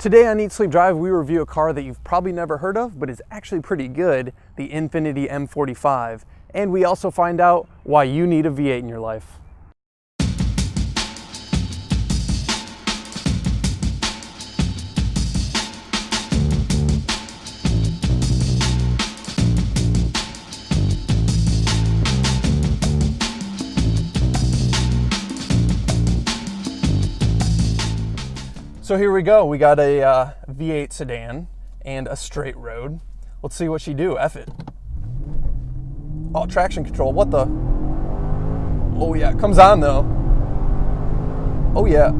Today on Eat Sleep Drive, we review a car that you've probably never heard of, but is actually pretty good, the Infinity M45. And we also find out why you need a V8 in your life. So here we go. We got a V8 sedan and a straight road. Let's see what she do. F it. Oh, traction control. What the? Oh yeah, it comes on though. Oh yeah.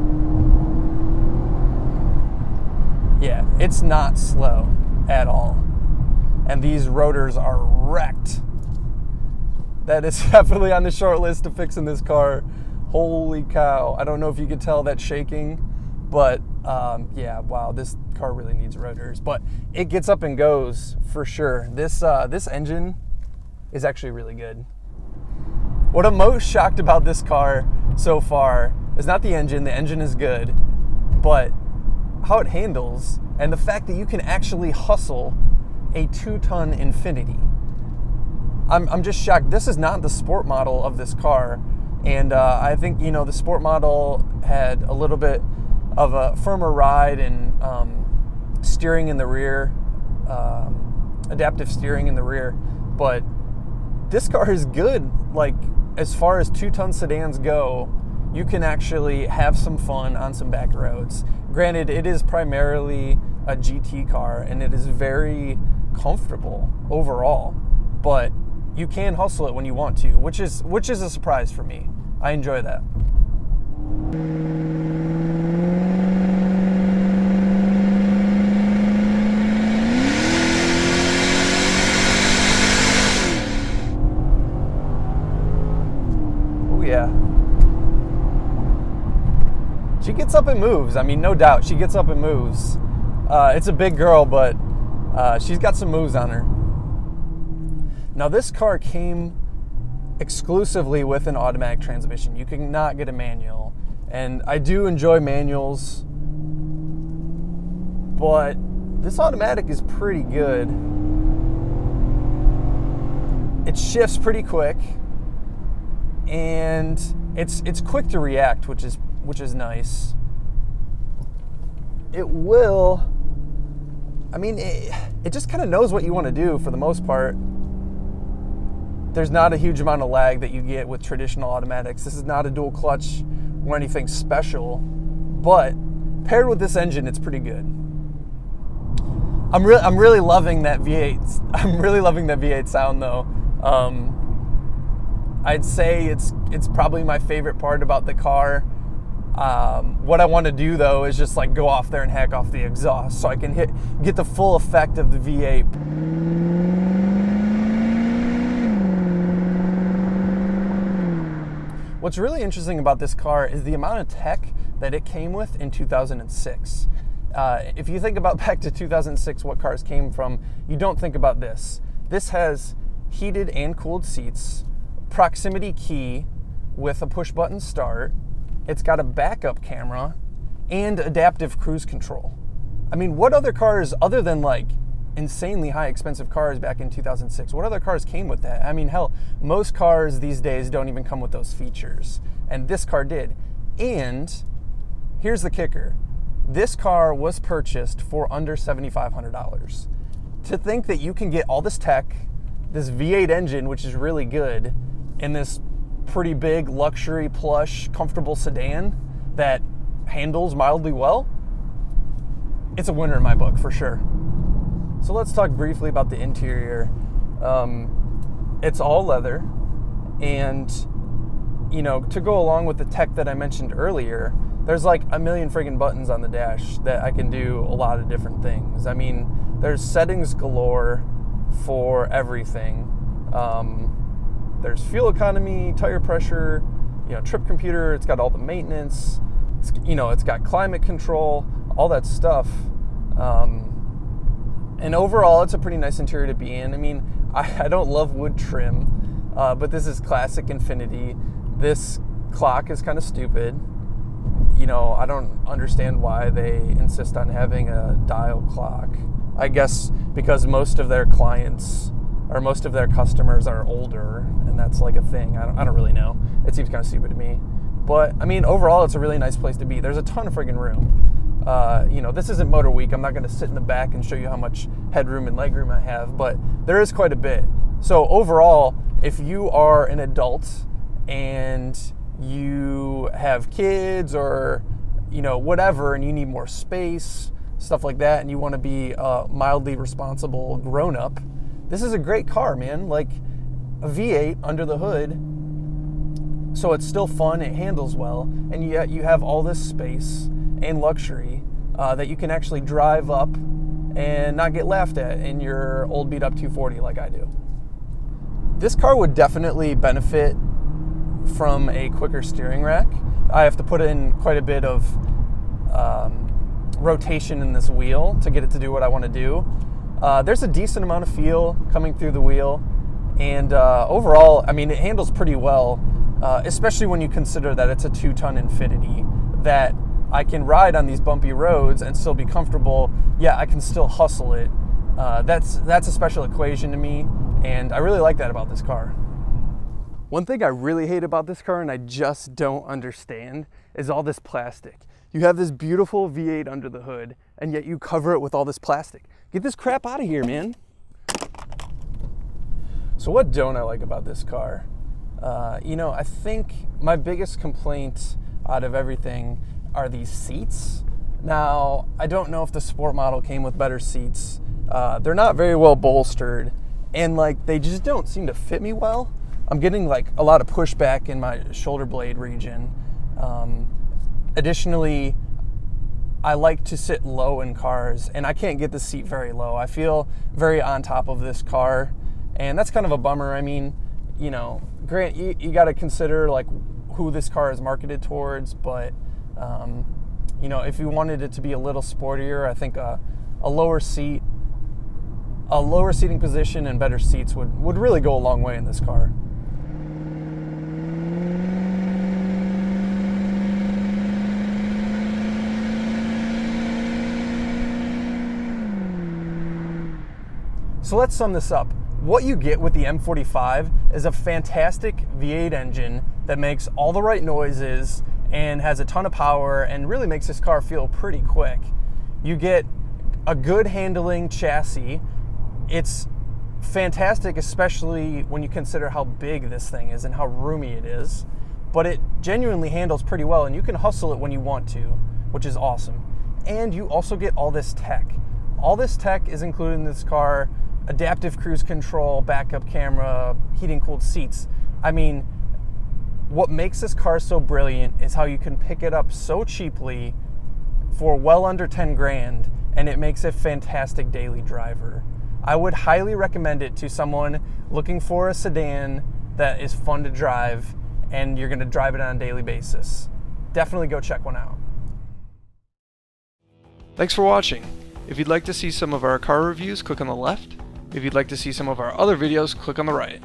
Yeah, it's not slow at all. And these rotors are wrecked. That is definitely on the short list of fixing this car. Holy cow. I don't know if you could tell that shaking, but yeah, wow, this car really needs rotors, but it gets up and goes for sure. This engine is actually really good. What I'm most shocked about this car so far is not the engine is good, but how it handles and the fact that you can actually hustle a 2-ton Infinity. I'm just shocked. This is not the sport model of this car, and I think, you know, the sport model had a little bit of a firmer ride and steering in the rear, adaptive steering in the rear, but this car is good. Like, as far as 2-ton sedans go, you can actually have some fun on some back roads. Granted, it is primarily a GT car and it is very comfortable overall, but you can hustle it when you want to, which is a surprise for me. I enjoy that. Yeah. She gets up and moves. I mean, no doubt, she gets up and moves. It's a big girl, but she's got some moves on her. Now, this car came exclusively with an automatic transmission. You cannot get a manual. And I do enjoy manuals, but this automatic is pretty good. It shifts pretty quick. And it's quick to react, which is nice. It will, I mean, it just kind of knows what you want to do for the most part. There's not a huge amount of lag that you get with traditional automatics. This is not a dual clutch or anything special, but paired with this engine, it's pretty good. I'm really loving that V8. I'm really loving that V8 sound though. I'd say it's probably my favorite part about the car. What I want to do though is just like go off there and hack off the exhaust so I can get the full effect of the V8. What's really interesting about this car is the amount of tech that it came with in 2006. If you think about back to 2006, what cars came from, you don't think about this. This has heated and cooled seats, proximity key with a push button start. It's got a backup camera and adaptive cruise control. I mean, what other cars, other than like insanely high expensive cars back in 2006, what other cars came with that? I mean, hell, most cars these days don't even come with those features, and this car did. And here's the kicker. This car was purchased for under $7,500. To think that you can get all this tech, this V8 engine, which is really good, in this pretty big, luxury, plush, comfortable sedan that handles mildly well, it's a winner in my book for sure. So let's talk briefly about the interior. It's all leather, and you know, to go along with the tech that I mentioned earlier, there's like a million friggin' buttons on the dash that I can do a lot of different things. I mean, there's settings galore for everything. There's fuel economy, tire pressure, you know, trip computer. It's got all the maintenance. It's got climate control, all that stuff. And overall, it's a pretty nice interior to be in. I mean, I don't love wood trim, but this is classic Infinity. This clock is kind of stupid. you know, I don't understand why they insist on having a dial clock. I guess because most of their clients or most of their customers are older, and that's like a thing. I don't really know. It seems kind of stupid to me. But, I mean, overall, it's a really nice place to be. There's a ton of friggin' room. You know, this isn't Motor Week. I'm not going to sit in the back and show you how much headroom and legroom I have, but there is quite a bit. So overall, if you are an adult and you have kids or, you know, whatever, and you need more space, stuff like that, and you want to be a mildly responsible grown-up, this is a great car, man. Like a V8 under the hood, so it's still fun, it handles well, and yet you have all this space and luxury that you can actually drive up and not get laughed at in your old beat-up 240 like I do. This car would definitely benefit from a quicker steering rack. I have to put in quite a bit of rotation in this wheel to get it to do what I want to do. There's a decent amount of feel coming through the wheel, and overall, I mean, it handles pretty well, especially when you consider that it's a 2-ton Infinity, that I can ride on these bumpy roads and still be comfortable. Yeah, I can still hustle it. That's a special equation to me, and I really like that about this car. One thing I really hate about this car, and I just don't understand, is all this plastic. You have this beautiful V8 under the hood, and yet you cover it with all this plastic. Get this crap out of here, man. So what don't I like about this car? You know, I think my biggest complaint out of everything are these seats. Now, I don't know if the sport model came with better seats. They're not very well bolstered, and like they just don't seem to fit me well. I'm getting like a lot of pushback in my shoulder blade region. Additionally, I like to sit low in cars, and I can't get the seat very low. I feel very on top of this car, and that's kind of a bummer. I mean, you know, Grant, you got to consider like who this car is marketed towards, but you know, if you wanted it to be a little sportier, I think a lower seating position and better seats would really go a long way in this car. So let's sum this up. What you get with the M45 is a fantastic V8 engine that makes all the right noises and has a ton of power and really makes this car feel pretty quick. You get a good handling chassis. It's fantastic, especially when you consider how big this thing is and how roomy it is, but it genuinely handles pretty well, and you can hustle it when you want to, which is awesome. And you also get all this tech. All this tech is included in this car: adaptive cruise control, backup camera, heating cooled seats. I mean, what makes this car so brilliant is how you can pick it up so cheaply for well under 10 grand, and it makes a fantastic daily driver. I would highly recommend it to someone looking for a sedan that is fun to drive and you're gonna drive it on a daily basis. Definitely go check one out. Thanks for watching. If you'd like to see some of our car reviews, click on the left. If you'd like to see some of our other videos, click on the right.